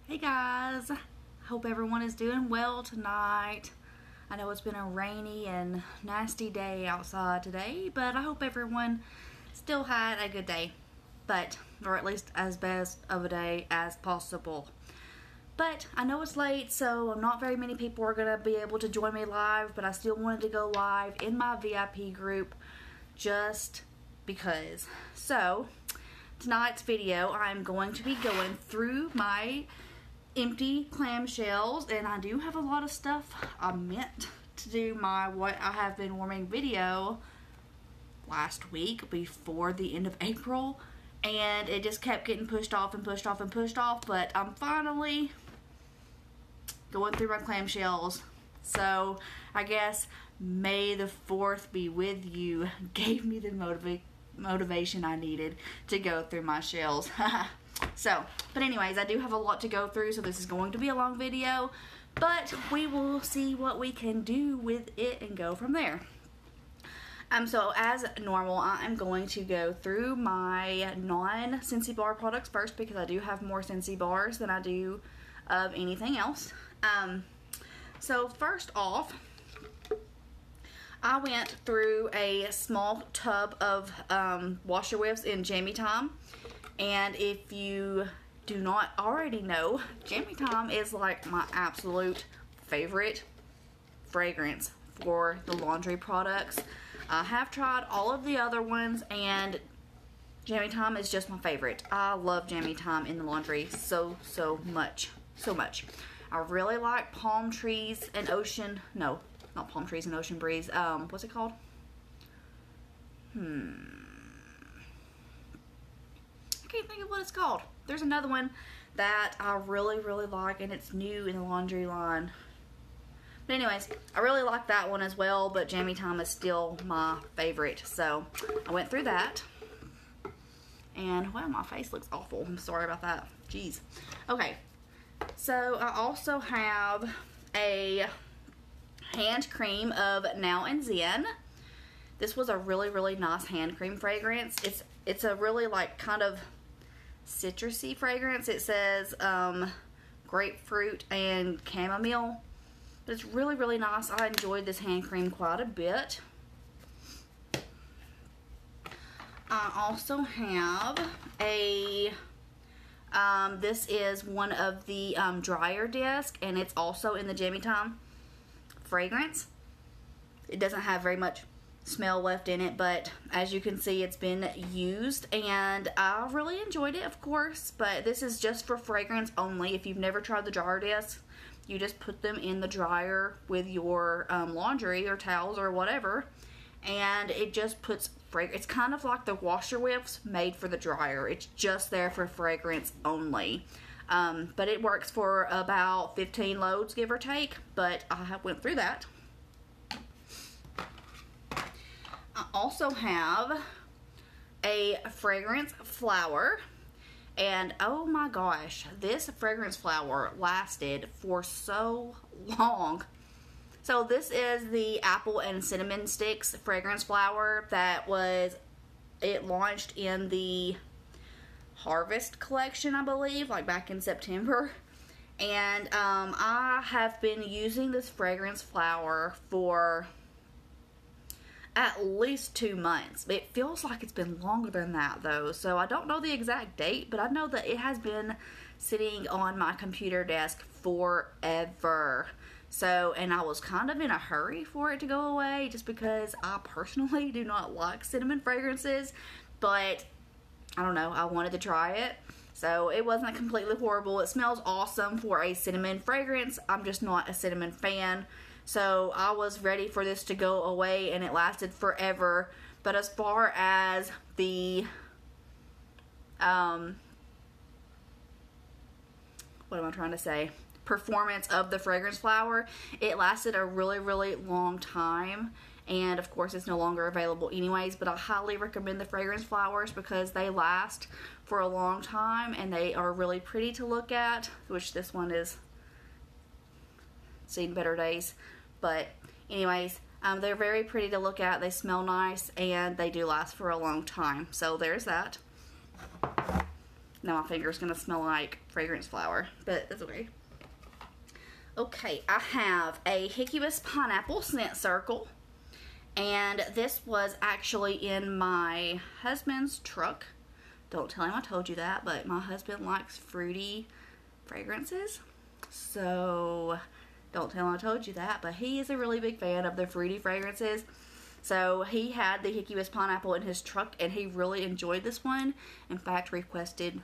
Hey guys, hope everyone is doing well tonight. I know it's been a rainy and nasty day outside today, but I hope everyone still had a good day, or at least as best of a day as possible. But I know it's late, so not very many people are going to be able to join me live, but I still wanted to go live in my VIP group just because. So tonight's video, I'm going to be going through my empty clamshells, and I do have a lot of stuff. I meant to do my what I have been warming video last week before the end of April, and it just kept getting pushed off and pushed off and pushed off, but I'm finally going through my clamshells. So I guess May the 4th be with you gave me the motivation I needed to go through my shells. But anyways, I do have a lot to go through, so this is going to be a long video, but we will see what we can do with it and go from there. So as normal, I am going to go through my non-Scentsy bar products first, because I do have more Scentsy bars than I do of anything else. So first off, I went through a small tub of washer whiffs in Jammy Time. And if you do not already know, Jammy Time is like my absolute favorite fragrance for the laundry products. I have tried all of the other ones, and Jammy Time is just my favorite. I love Jammy Time in the laundry so much. I really like Palm Trees and Ocean, no, not Palm Trees and Ocean Breeze, what's it called? I can't think of what it's called. There's another one that I really like, and it's new in the laundry line. But anyways, I really like that one as well, but Jammy Time is still my favorite. So I went through that. And wow, my face looks awful. I'm sorry about that. Jeez. Okay. So I also have a hand cream of Now and Zen. This was a really nice hand cream fragrance. It's a really like kind of citrusy fragrance. It says grapefruit and chamomile. But it's really nice. I enjoyed this hand cream quite a bit. I also have a this is one of the dryer disc, and it's also in the Jammy Time fragrance. It doesn't have very much smell left in it, but as you can see, it's been used, and I really enjoyed it, of course. But this is just for fragrance only. If you've never tried the dryer discs, you just put them in the dryer with your laundry or towels or whatever, and it just puts fragrance. It's kind of like the washer whiffs made for the dryer. It's just there for fragrance only. But it works for about 15 loads, give or take, but I went through that. I also have a fragrance flower, and oh my gosh, this fragrance flower lasted for so long. So this is the Apple and Cinnamon Sticks fragrance flower it launched in the Harvest collection, I believe, like back in September. And I have been using this fragrance flower for at least 2 months. It feels like it's been longer than that though, so I don't know the exact date, but I know that it has been sitting on my computer desk forever. So, and I was kind of in a hurry for it to go away, just because I personally do not like cinnamon fragrances, but I don't know, I wanted to try it. So it wasn't completely horrible. It smells awesome for a cinnamon fragrance. I'm just not a cinnamon fan. So I was ready for this to go away, and it lasted forever. But as far as the, what am I trying to say? Performance of the fragrance flower, it lasted a really long time. And of course, it's no longer available anyways, but I highly recommend the fragrance flowers because they last for a long time, and they are really pretty to look at, which this one is seen better days. But anyways, they're very pretty to look at, they smell nice, and they do last for a long time. So there's that. now my finger's gonna smell like fragrance flower, but that's okay. Okay, I have a Hibikis Pineapple scent circle, and this was actually in my husband's truck. Don't tell him I told you that, but my husband likes fruity fragrances, so don't tell him I told you that, but he is a really big fan of the fruity fragrances. So he had the Hibikis Pineapple in his truck, and he really enjoyed this one. In fact, requested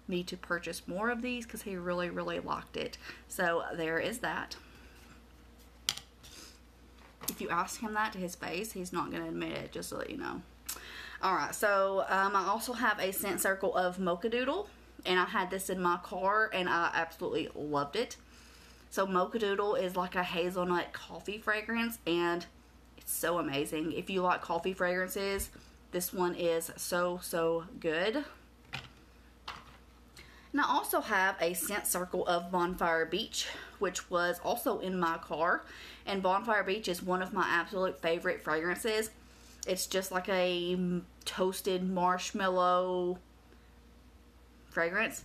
me to purchase more of these because he really, really liked it. So there is that. If you ask him that to his face, he's not going to admit it, just so that you know. Alright, so I also have a scent circle of Mocha Doodle, and I had this in my car, and I absolutely loved it. So Mocha Doodle is like a hazelnut coffee fragrance, and it's so amazing. If you like coffee fragrances, this one is so, so good. And I also have a scent circle of Bonfire Beach, which was also in my car. And Bonfire Beach is one of my absolute favorite fragrances. It's just like a toasted marshmallow fragrance.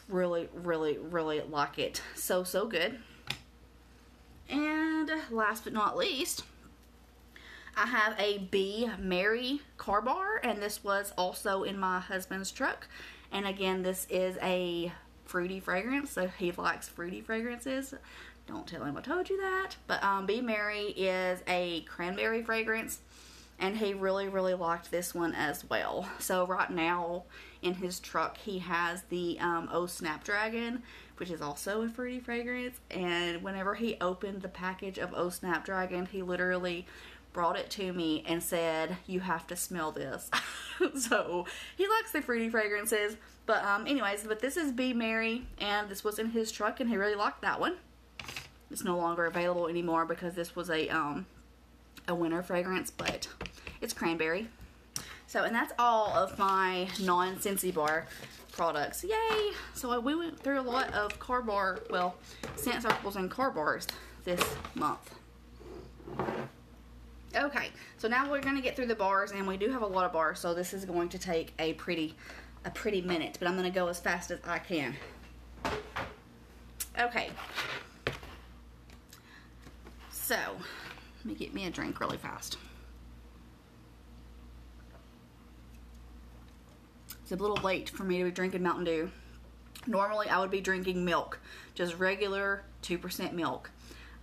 Really, really, really like it. So, so good. And last but not least, I have a Be Merry car bar, and this was also in my husband's truck. And again, this is a fruity fragrance, so he likes fruity fragrances. Don't tell him I told you that. But Be Merry is a cranberry fragrance, and he really, really liked this one as well. So right now in his truck, he has the Oh Snapdragon, which is also a fruity fragrance. And whenever he opened the package of Oh Snapdragon, he literally brought it to me and said, "You have to smell this." So he likes the fruity fragrances. But anyways, but this is Be Merry, and this was in his truck, and he really liked that one. It's no longer available anymore because this was a winter fragrance, but it's cranberry. So, and that's all of my non-Scentsy bar products. Yay! So we went through a lot of car bar, well, scent circles and car bars this month. Okay, so now we're going to get through the bars, and we do have a lot of bars, so this is going to take a pretty minute, but I'm going to go as fast as I can. Okay. So, let me get me a drink really fast. It's a little late for me to be drinking Mountain Dew. Normally, I would be drinking milk, just regular 2% milk.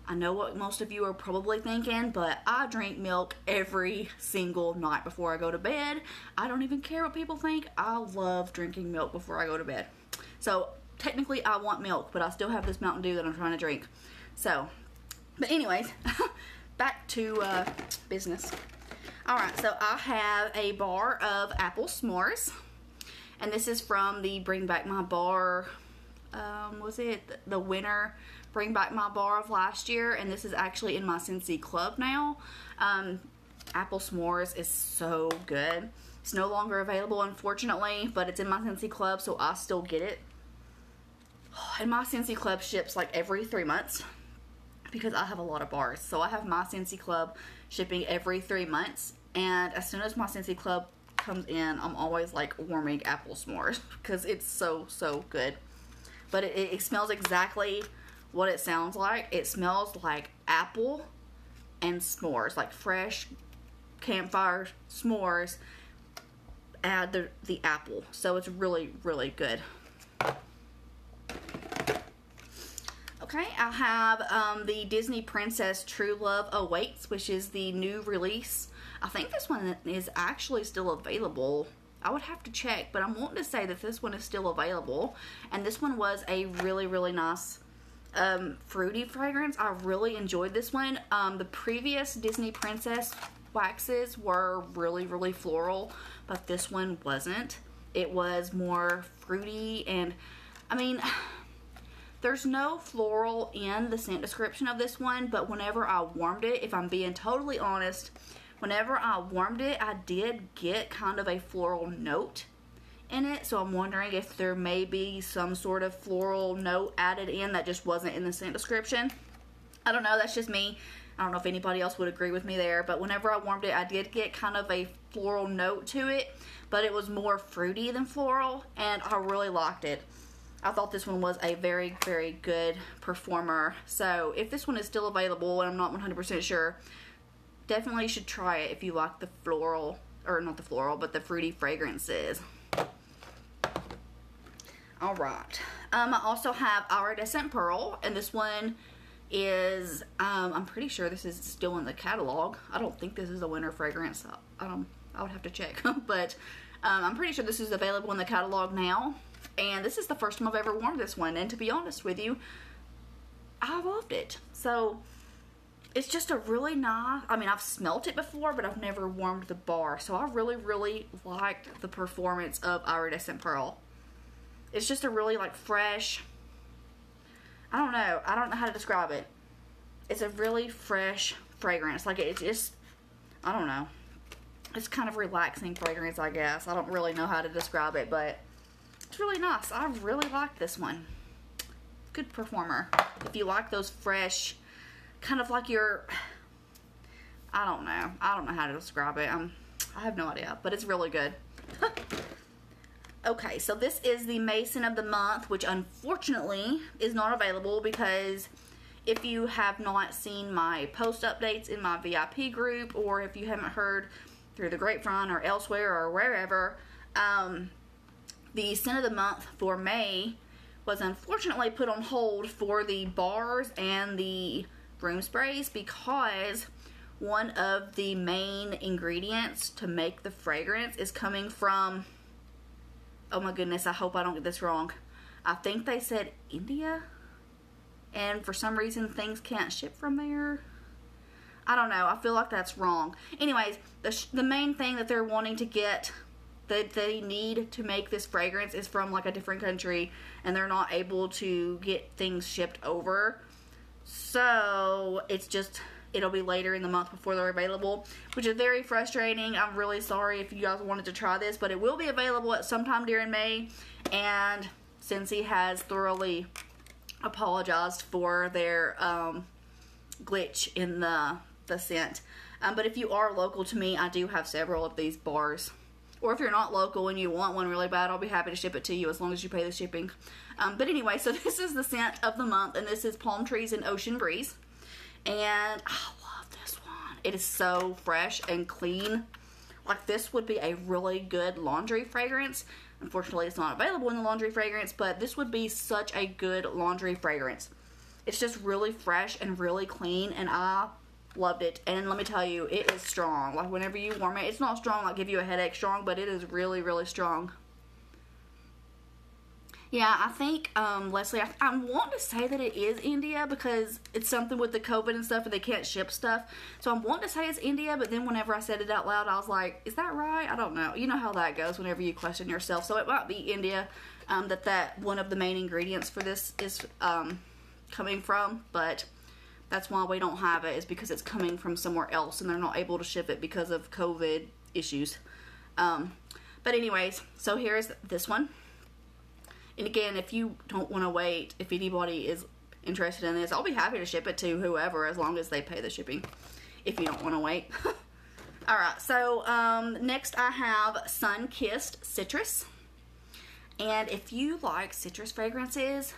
I know what most of you are probably thinking, but I drink milk every single night before I go to bed. I don't even care what people think. I love drinking milk before I go to bed. So, technically, I want milk, but I still have this Mountain Dew that I'm trying to drink. So, but anyways, back to business. Alright, so I have a bar of apple s'mores. And this is from the Bring Back My Bar, was it the winter Bring Back My Bar of last year, and this is actually in my Scentsy club now. Apple s'mores is so good. It's no longer available, unfortunately, but it's in my Scentsy club, so I still get it. And my Scentsy club ships like every 3 months because I have a lot of bars. So I have my Scentsy club shipping every 3 months, and as soon as my Scentsy club comes in, I'm always like warming apple s'mores because it's so, so good. But it smells exactly what it sounds like. It smells like apple and s'mores, like fresh campfire s'mores. Add the apple, so it's really, really good. Okay, I have the Disney Princess True Love Awaits, which is the new release. I think this one is actually still available. I would have to check, but I'm wanting to say that this one is still available. And this one was a really, really nice fruity fragrance. I really enjoyed this one. The previous Disney Princess waxes were really, really floral, but this one wasn't. It was more fruity, and I mean, there's no floral in the scent description of this one, but whenever I warmed it, if I'm being totally honest, whenever I warmed it, I did get kind of a floral note in it, so I'm wondering if there may be some sort of floral note added in that just wasn't in the scent description. I don't know, that's just me I don't know if anybody else would agree with me there, but whenever I warmed it, I did get kind of a floral note to it, but it was more fruity than floral, and I really liked it. I thought this one was a very, very good performer. So if this one is still available, and I'm not 100% sure, definitely should try it if you like the floral, or not the floral, but the fruity fragrances. Alright. I also have Iridescent Pearl, and this one is, I'm pretty sure this is still in the catalog. I don't think this is a winter fragrance. I would have to check. But I'm pretty sure this is available in the catalog now. And this is the first time I've ever worn this one. And to be honest with you, I loved it. So, it's just a really nice, I mean, I've smelt it before, but I've never warmed the bar. So, I really, really liked the performance of Iridescent Pearl. It's just a really, like, fresh, I don't know how to describe it. It's a really fresh fragrance. Like, it's just, I don't know. It's kind of relaxing fragrance, I guess. I don't really know how to describe it, but it's really nice. I really like this one. Good performer. If you like those fresh, kind of like your, I don't know how to describe it. I have no idea, but it's really good. Okay, so this is the Mason of the Month, which unfortunately is not available because if you have not seen my post updates in my VIP group, or if you haven't heard through the grapevine or elsewhere or wherever, the Scent of the Month for May was unfortunately put on hold for the bars and the room sprays because one of the main ingredients to make the fragrance is coming from, oh my goodness, I hope I don't get this wrong. I think they said India, and for some reason things can't ship from there. I don't know. I feel like that's wrong. Anyways, the main thing that they're wanting to get, that they need to make this fragrance, is from like a different country, and they're not able to get things shipped over. So it's just, it'll be later in the month before they're available, which is very frustrating. I'm really sorry if you guys wanted to try this, but it will be available at sometime during May, and Scentsy has thoroughly apologized for their glitch in the scent. But if you are local to me, I do have several of these bars. Or if you're not local and you want one really bad, I'll be happy to ship it to you as long as you pay the shipping. But anyway, so this is the Scent of the Month, and this is Palm Trees and Ocean Breeze. And I love this one. It is so fresh and clean. Like, this would be a really good laundry fragrance. Unfortunately, it's not available in the laundry fragrance, but this would be such a good laundry fragrance. It's just really fresh and really clean, and I loved it. And let me tell you, it is strong. Like, whenever you warm it, it's not strong like give you a headache strong, but it is really, really strong. Yeah, I think, Leslie, I want to say that it is India because it's something with the COVID and stuff and they can't ship stuff. So I want to say it's India, but then whenever I said it out loud, I was like, is that right? I don't know. You know how that goes whenever you question yourself. So it might be India, that one of the main ingredients for this is coming from, but that's why we don't have it, is because it's coming from somewhere else and they're not able to ship it because of COVID issues. But anyways, so here's this one. And again, if you don't want to wait, if anybody is interested in this, I'll be happy to ship it to whoever as long as they pay the shipping, if you don't want to wait. Alright, so next I have Sun-Kissed Citrus. And if you like citrus fragrances,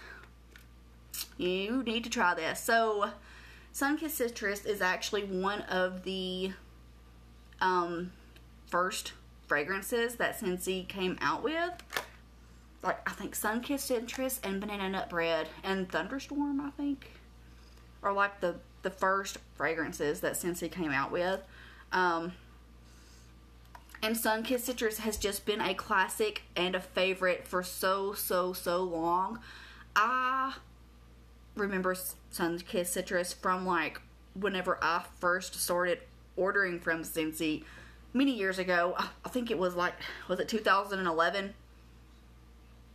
you need to try this. So Sun-Kissed Citrus is actually one of the first fragrances that Scentsy came out with. Like, I think Sun-Kissed Citrus and Banana Nut Bread and Thunderstorm, I think, are like the first fragrances that Scentsy came out with. And Sun-Kissed Citrus has just been a classic and a favorite for so long. I remember Sun-Kissed Citrus from like whenever I first started ordering from Scentsy many years ago. I think it was like, was it 2011?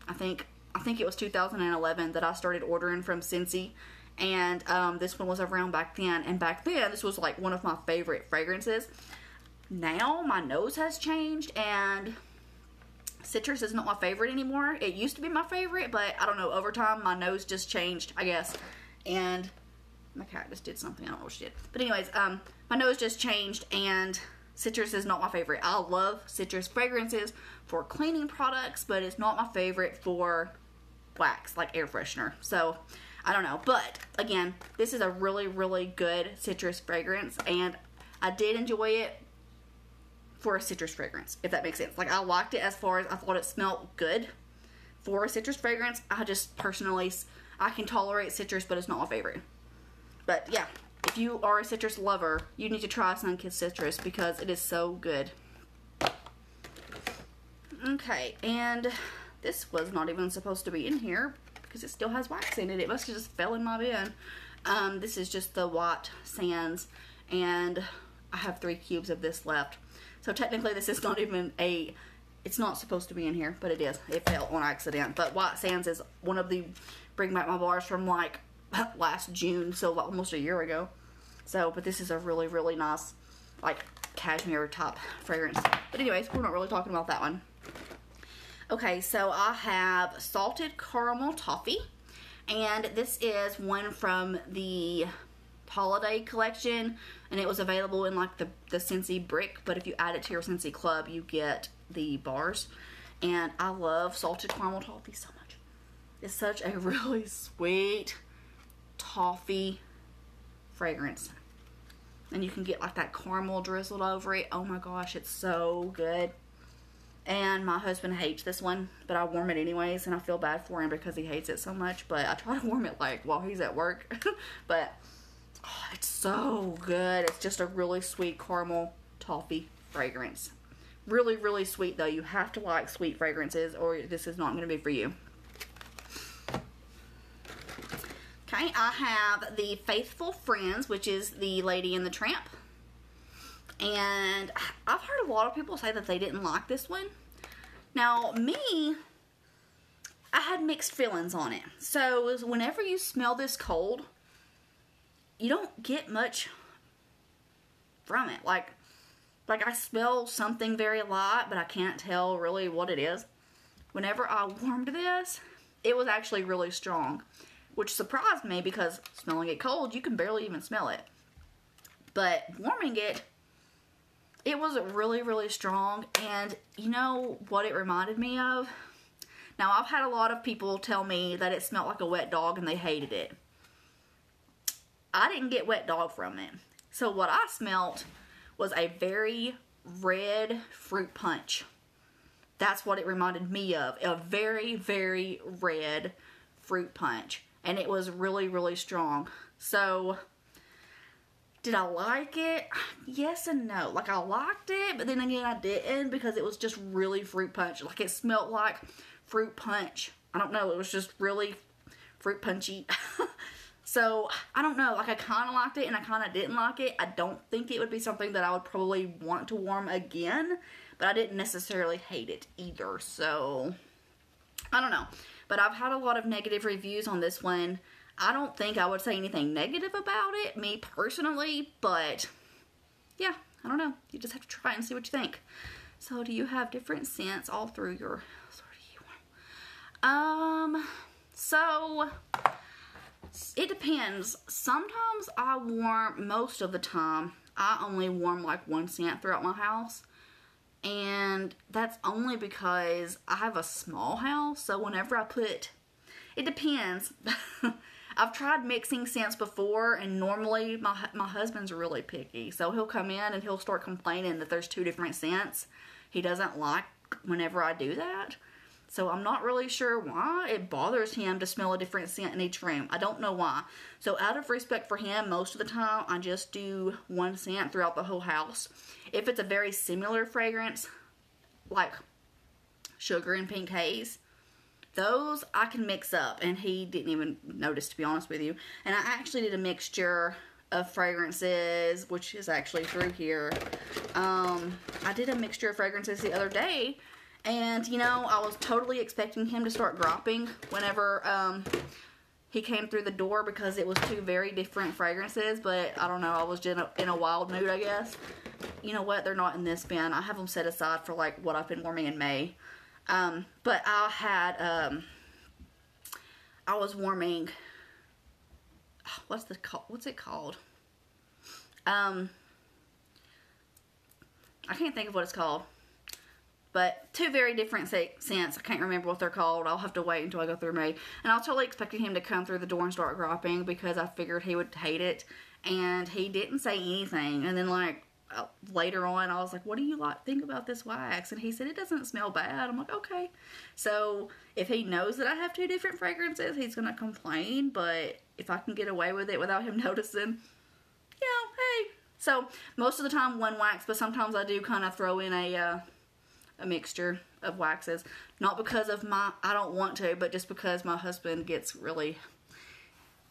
I think it was 2011 that I started ordering from Scentsy, and this one was around back then, and back then this was like one of my favorite fragrances. Now my nose has changed and citrus is not my favorite anymore. It used to be my favorite, but I don't know, over time my nose just changed, I guess, and My cat just did something. I don't know what she did. But anyways, my nose just changed, and citrus is not my favorite. I love citrus fragrances for cleaning products, but it's not my favorite for wax, like air freshener. So, I don't know. But, again, this is a really, really good citrus fragrance, and I did enjoy it for a citrus fragrance, if that makes sense. Like, I liked it as far as I thought it smelled good for a citrus fragrance. I just personally, I can tolerate citrus, but it's not my favorite. But yeah, if you are a citrus lover, you need to try Sunkissed Citrus because it is so good. Okay, and this was not even supposed to be in here because it still has wax in it. It must have just fell in my bin. This is just the white sands, and I have 3 cubes of this left. So technically this is not even it's not supposed to be in here, but it is. It fell on accident. But white sands is one of the Bring Back My Bars from like last June, so almost a year ago. So, but this is a really, really nice, like, cashmere type fragrance. But anyways, we're not really talking about that one. Okay, so I have Salted Caramel Toffee, and this is one from the holiday collection, and it was available in like the Scentsy brick, but if you add it to your Scentsy club, you get the bars. And I love Salted Caramel Toffee so much. It's such a really sweet toffee fragrance, and you can get like that caramel drizzled over it. Oh my gosh, it's so good. And my husband hates this one, but I warm it anyways, and I feel bad for him because he hates it so much, but I try to warm it like while he's at work. But oh, it's so good. It's just a really sweet caramel toffee fragrance. Really, really sweet though. You have to like sweet fragrances or this is not going to be for you. Okay, I have the Faithful Friends, which is the Lady and the Tramp. And I've heard a lot of people say that they didn't like this one. Now, me, I had mixed feelings on it. So, whenever you smell this cold, you don't get much from it. Like I smell something very light, but I can't tell really what it is. Whenever I warmed this, it was actually really strong, which surprised me because smelling it cold, you can barely even smell it. But warming it, it was really, really strong. And you know what it reminded me of? Now, I've had a lot of people tell me that it smelled like a wet dog and they hated it. I didn't get wet dog from it. So what I smelt was a very red fruit punch. That's what it reminded me of. A very, very red fruit punch. And it was really, really strong. So, did I like it? Yes and no. Like, I liked it, but then again, I didn't because it was just really fruit punch. Like, it smelled like fruit punch. I don't know. It was just really fruit punchy. So, I don't know. Like, I kind of liked it and I kind of didn't like it. I don't think it would be something that I would probably want to warm again, but I didn't necessarily hate it either. So, I don't know. But I've had a lot of negative reviews on this one. I don't think I would say anything negative about it, me personally, but yeah, I don't know. You just have to try it and see what you think. So, do you have different scents all through your, so, it depends. Sometimes I warm, most of the time, I only warm like one scent throughout my house. And that's only because I have a small house, so whenever I put, it depends. I've tried mixing scents before, and normally my husband's really picky, so he'll come in and he'll start complaining that there's 2 different scents. He doesn't like whenever I do that, so I'm not really sure why. It bothers him to smell a different scent in each room. I don't know why. So out of respect for him, most of the time, I just do one scent throughout the whole house. If it's a very similar fragrance, like Sugar and Pink Haze, those I can mix up, and he didn't even notice, to be honest with you. And I actually did a mixture of fragrances, which is actually through here. I did a mixture of fragrances the other day, and, you know, I was totally expecting him to start dropping whenever he came through the door because it was 2 very different fragrances, but I don't know, I was just in a wild mood, I guess. You know what, they're not in this bin. I have them set aside for, like, what I've been warming in May. But I had, I was warming, oh what's it called? I can't think of what it's called. But two very different scents. I can't remember what they're called. I'll have to wait until I go through May. And I was totally expecting him to come through the door and start dropping because I figured he would hate it. And he didn't say anything. And then like later on, I was like, what do you think about this wax? And he said, it doesn't smell bad. I'm like, okay. So if he knows that I have two different fragrances, he's going to complain. But if I can get away with it without him noticing, hey. So most of the time one wax, but sometimes I do kind of throw in a mixture of waxes. Not because of I don't want to, but just because my husband gets really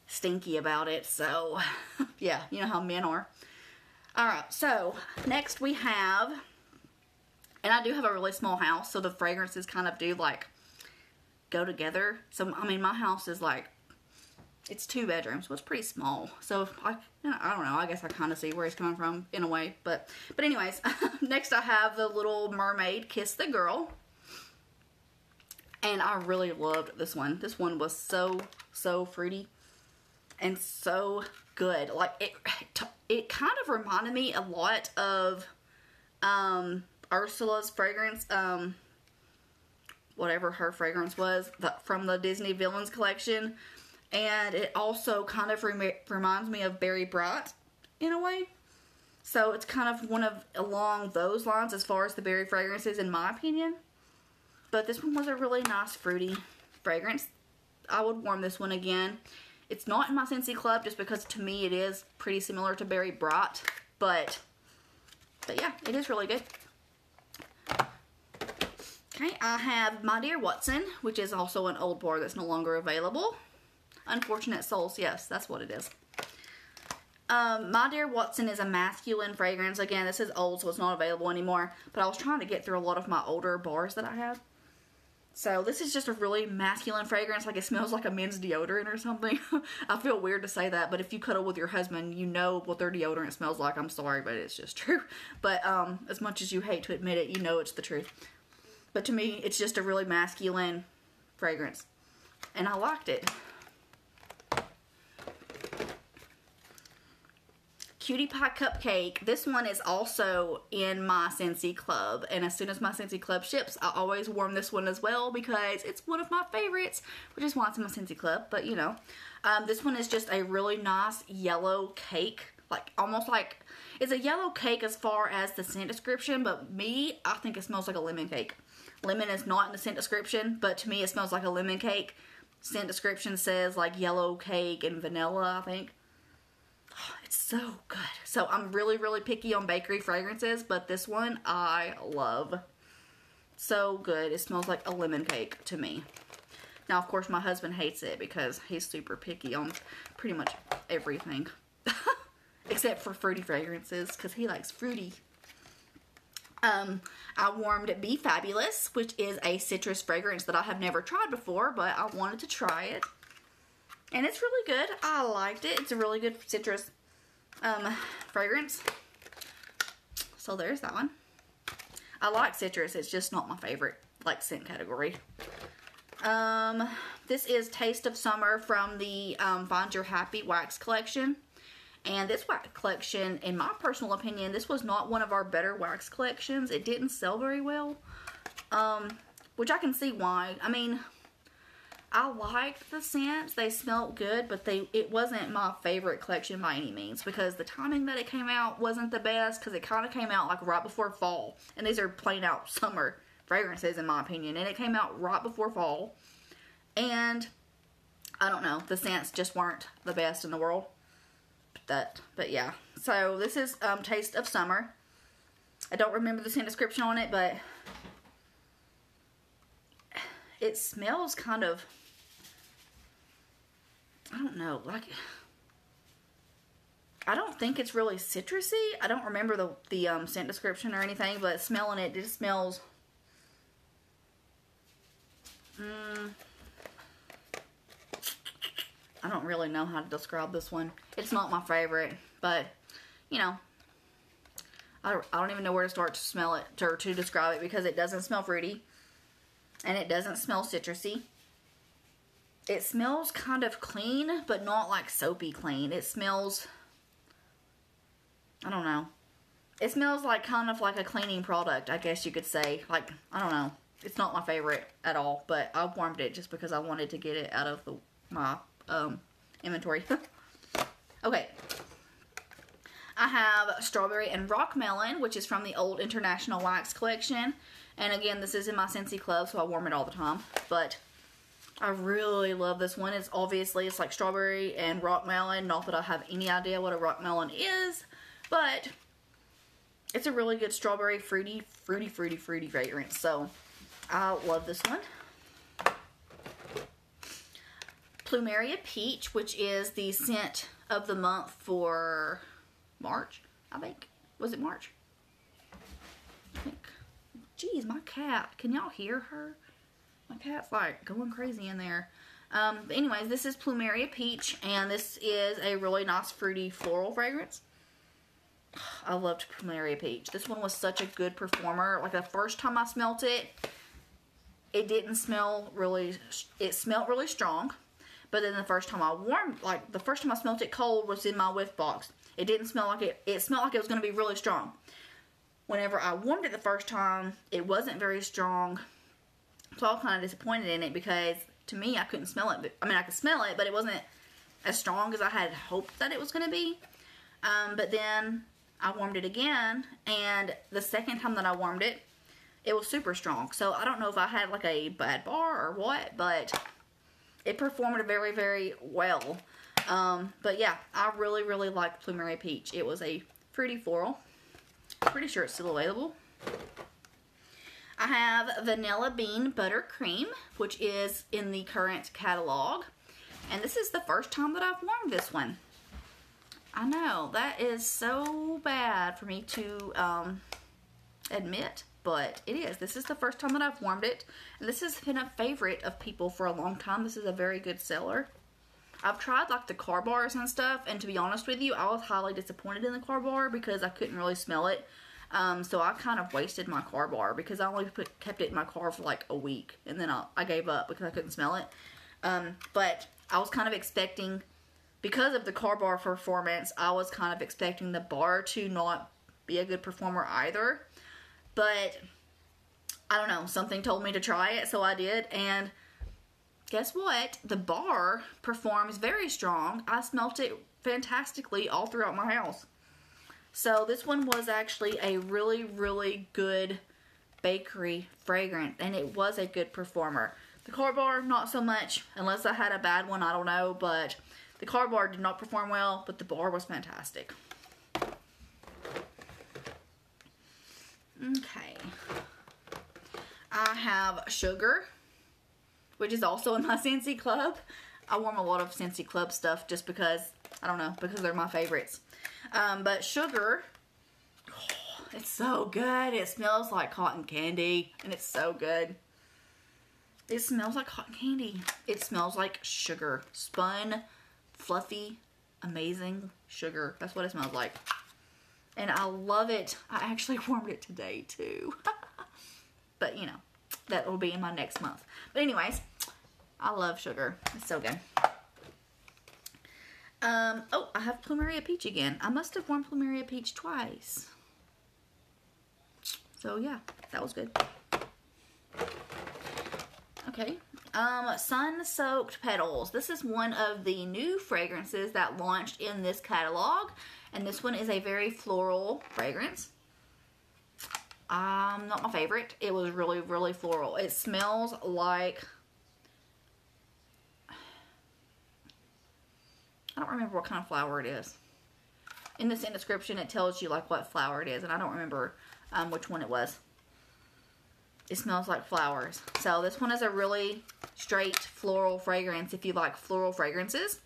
stinky about it. So, yeah, you know how men are. Alright, so next we have, and I do have a really small house, so the fragrances kind of do like go together. So, I mean, my house is like, it's 2 bedrooms, so it's pretty small. So, I don't know, I guess I kind of see where he's coming from in a way. But anyways, next I have the little Mermaid Kiss the Girl. And I really loved this one. This one was so fruity and so good. Like, it kind of reminded me a lot of Ursula's fragrance, whatever her fragrance was, from the Disney Villains collection. And it also kind of reminds me of Berry Bright in a way. So it's kind of along those lines as far as the berry fragrances in my opinion. But this one was a really nice fruity fragrance. I would warm this one again. It's not in my Scentsy Club just because to me it is pretty similar to Berry Bright. But yeah, it is really good. Okay, I have My Dear Watson, which is also an old bar that's no longer available. Unfortunate Souls, yes, that's what it is. My Dear Watson is a masculine fragrance. Again, this is old, so it's not available anymore. But I was trying to get through a lot of my older bars that I have. So this is just a really masculine fragrance. Like it smells like a men's deodorant or something. I feel weird to say that, but if you cuddle with your husband, you know what their deodorant smells like. I'm sorry, but it's just true. But as much as you hate to admit it, you know it's the truth. But to me, it's just a really masculine fragrance. And I liked it. Cutie Pie Cupcake. This one is also in my Scentsy Club. And as soon as my Scentsy Club ships, I always warm this one as well because it's one of my favorites. Which is why it's in my Scentsy Club. But, you know. This one is just a really nice yellow cake. Like, almost like, it's a yellow cake as far as the scent description. But I think it smells like a lemon cake. Lemon is not in the scent description. But to me, it smells like a lemon cake. Scent description says like yellow cake and vanilla, I think. Oh, it's so good. So I'm really, really picky on bakery fragrances, but this one I love. So good. It smells like a lemon cake to me. Now, of course, my husband hates it because he's super picky on pretty much everything. Except for fruity fragrances, because he likes fruity. I warmed Be Fabulous, which is a citrus fragrance that I have never tried before, but I wanted to try it. And it's really good. I liked it. It's a really good citrus fragrance. So there's that one. I like citrus. It's just not my favorite, like, scent category. This is Taste of Summer from the Find Your Happy wax collection. And this wax collection, in my personal opinion, this was not one of our better wax collections. It didn't sell very well. Which I can see why. I mean, I liked the scents. They smelled good, but it wasn't my favorite collection by any means because the timing that it came out wasn't the best because it kind of came out like right before fall. And these are plain out summer fragrances in my opinion. And it came out right before fall. And I don't know. The scents just weren't the best in the world. But yeah. So this is Taste of Summer. I don't remember the scent description on it, but it smells kind of, I don't know, like, I don't think it's really citrusy. I don't remember the scent description or anything, but smelling it just smells, I don't really know how to describe this one. It's not my favorite, but, you know, I don't even know where to start to smell it, or to describe it, because it doesn't smell fruity, and it doesn't smell citrusy. It smells kind of clean, but not like soapy clean. It smells, I don't know. It smells like kind of like a cleaning product, I guess you could say. Like, I don't know. It's not my favorite at all, but I warmed it just because I wanted to get it out of my inventory. Okay. I have Strawberry and Rockmelon, which is from the old International Wax collection. And again, this is in my Scentsy Club, so I warm it all the time. But I really love this one. It's like strawberry and rockmelon. Not that I have any idea what a rockmelon is, but it's a really good strawberry, fruity fragrance. So I love this one. Plumeria Peach, which is the scent of the month for March, I think. Was it March? I think. Jeez, my cat. Can y'all hear her? My cat's like going crazy in there. But anyways, this is Plumeria Peach, and this is a really nice fruity floral fragrance. I loved Plumeria Peach. This one was such a good performer. Like the first time I smelt it, it didn't smell really, it smelled really strong. But then the first time I smelt it cold was in my whiff box. It didn't smell like it smelled like it was going to be really strong. Whenever I warmed it the first time, it wasn't very strong. So I was kind of disappointed in it because to me, I couldn't smell it. I mean, I could smell it, but it wasn't as strong as I had hoped that it was going to be. But then I warmed it again, and the second time that I warmed it, it was super strong. So I don't know if I had like a bad bar or what, but it performed very, very well. But yeah, I really, really liked Plumeria Peach. It was a fruity floral. Pretty sure it's still available. I have Vanilla Bean Buttercream, which is in the current catalog. And this is the first time that I've warmed this one. I know, that is so bad for me to admit, but it is. This is the first time that I've warmed it. And this has been a favorite of people for a long time. This is a very good seller. I've tried like the car bars and stuff, and to be honest with you, I was highly disappointed in the car bar because I couldn't really smell it. So I kind of wasted my car bar because I only kept it in my car for like a week, and then I gave up because I couldn't smell it. But I was kind of expecting, because of the car bar performance, I was kind of expecting the bar to not be a good performer either. But I don't know, something told me to try it, so I did, and guess what? The bar performs very strong. I smelt it fantastically all throughout my house. So this one was actually a really, really good bakery fragrance, and it was a good performer. The car bar, not so much, unless I had a bad one, I don't know, but the car bar did not perform well, but the bar was fantastic. Okay. I have Sugar, which is also in my Scentsy Club. I warm a lot of Scentsy Club stuff just because, I don't know, because they're my favorites. But Sugar, oh, it's so good. It smells like cotton candy, and it's so good. It smells like cotton candy. It smells like sugar. Spun, fluffy, amazing sugar. That's what it smells like. And I love it. I actually warmed it today, too. But, you know, that will be in my next month. But anyways, I love Sugar. It's so good. Oh, I have Plumeria Peach again. I must have worn Plumeria Peach twice. So, yeah, that was good. Okay. Sunsoaked Petals. This is one of the new fragrances that launched in this catalog. And this one is a very floral fragrance. Not my favorite. It was really, really floral. It smells like, I don't remember what kind of flower it is. In the scent description, it tells you like what flower it is, and I don't remember which one it was. It smells like flowers. So this one is a really straight floral fragrance if you like floral fragrances.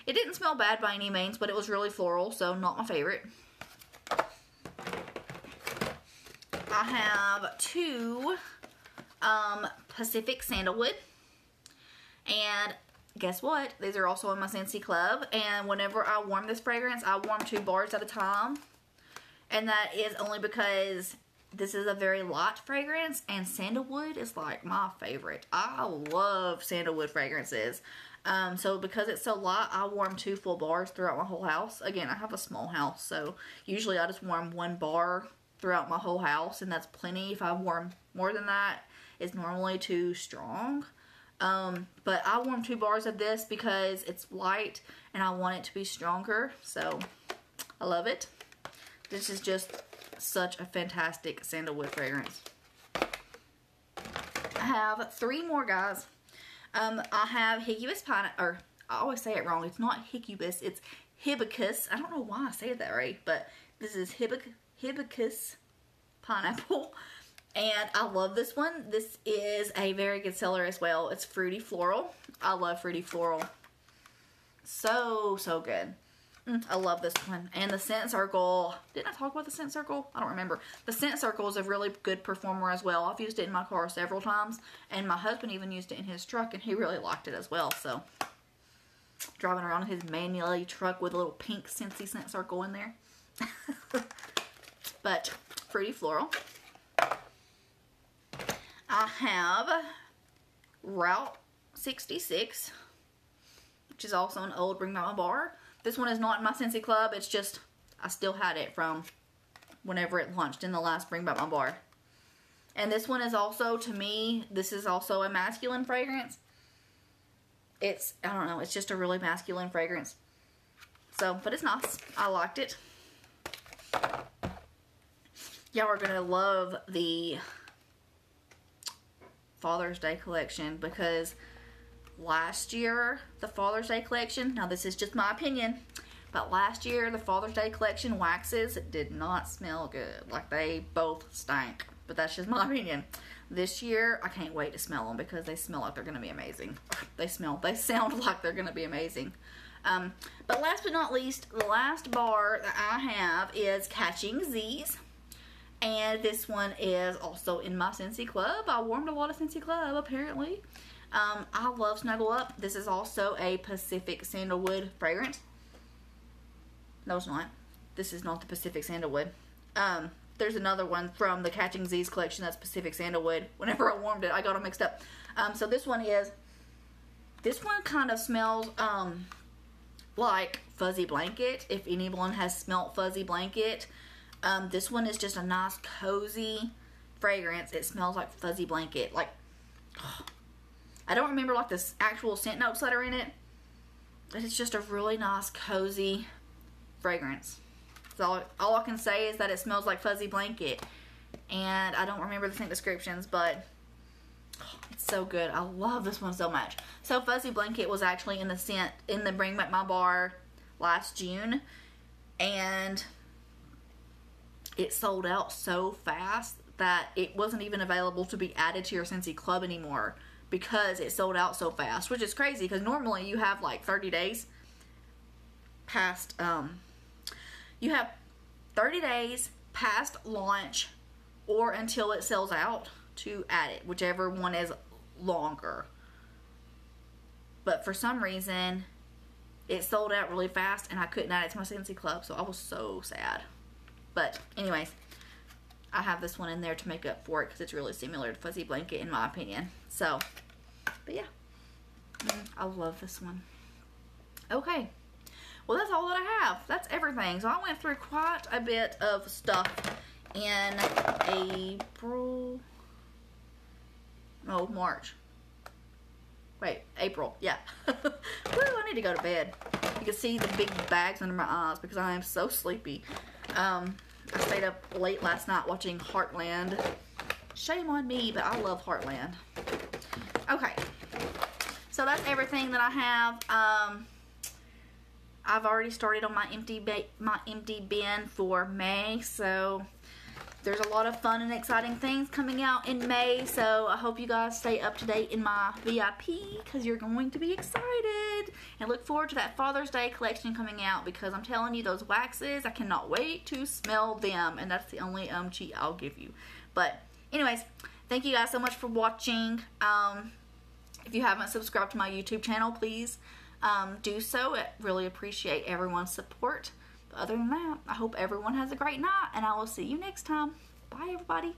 It didn't smell bad by any means, but it was really floral, so not my favorite. I have two Pacific Sandalwood, and guess what? These are also in my Scentsy Club, and whenever I warm this fragrance, I warm 2 bars at a time, and that is only because This is a very light fragrance, and Sandalwood is like my favorite. I love Sandalwood fragrances. So because it's so light, I warm 2 full bars throughout my whole house. Again, I have a small house, so usually I just warm 1 bar throughout my whole house, and that's plenty. If I warm more than that, it's normally too strong. But I warm 2 bars of this because it's light and I want it to be stronger. So I love it. This is just such a fantastic Sandalwood fragrance. I have 3 more, guys. I have Hibikis Pineapple, or I always say it wrong. It's not Hibikis, it's Hibikis. I don't know why I say that right, but this is Hibikis Pineapple. And I love this one. This is a very good seller as well. It's fruity floral. I love fruity floral. So, so good. I love this one. And the Scent Circle. Didn't I talk about the Scent Circle? I don't remember. The Scent Circle is a really good performer as well. I've used it in my car several times. And my husband even used it in his truck. And he really liked it as well. So, driving around in his manually truck with a little pink Scentsy Scent Circle in there. But, fruity floral. I have Route 66, which is also an old Bring Back My Bar. This one is not in my Scentsy Club. It's just, I still had it from whenever it launched in the last Bring Back My Bar. And this one is also, to me, this is also a masculine fragrance. It's, I don't know, it's just a really masculine fragrance. So, but it's nice. I liked it. Y'all are going to love the Father's Day collection, because last year the Father's Day collection, now this is just my opinion, but last year the Father's Day collection waxes did not smell good. Like, they both stank, but that's just my opinion. This year I can't wait to smell them because they smell like they're going to be amazing. They sound like they're going to be amazing. But last but not least, the last bar that I have is Catching Zees. And this one is also in my Scentsy Club. I warmed a lot of Scentsy Club, apparently. I love Snuggle Up. This is also a Pacific Sandalwood fragrance. No, it's not. This is not the Pacific Sandalwood. There's another one from the Catching Zees collection that's Pacific Sandalwood. Whenever I warmed it, I got them mixed up. So this one kind of smells like Fuzzy Blanket. If anyone has smelt Fuzzy Blanket, this one is just a nice, cozy fragrance. It smells like Fuzzy Blanket. Like, I don't remember like the actual scent notes that are in it, but it's just a really nice, cozy fragrance. So all I can say is that it smells like Fuzzy Blanket, and I don't remember the scent descriptions, but it's so good. I love this one so much. So Fuzzy Blanket was actually in the Bring Back My Bar last June, and it sold out so fast that it wasn't even available to be added to your Scentsy Club anymore because it sold out so fast, which is crazy because normally you have like 30 days past, you have 30 days past launch or until it sells out to add it, whichever one is longer. But for some reason, it sold out really fast and I couldn't add it to my Scentsy Club, so I was so sad. But anyways, I have this one in there to make up for it because it's really similar to Fuzzy Blanket in my opinion. So, but yeah, I love this one. Okay, well that's all that I have. That's everything. So I went through quite a bit of stuff in April. Yeah. Woo, I need to go to bed. You can see the big bags under my eyes because I am so sleepy. I stayed up late last night watching Heartland. Shame on me, but I love Heartland. Okay. So that's everything that I have. I've already started on my empty bin for May, so there's a lot of fun and exciting things coming out in May, so I hope you guys stay up to date in my VIP because you're going to be excited. And look forward to that Father's Day collection coming out because I'm telling you, those waxes, I cannot wait to smell them, and that's the only cheat I'll give you. But anyways, thank you guys so much for watching. If you haven't subscribed to my YouTube channel, please do so. I really appreciate everyone's support. But other than that, I hope everyone has a great night, and I will see you next time. Bye, everybody.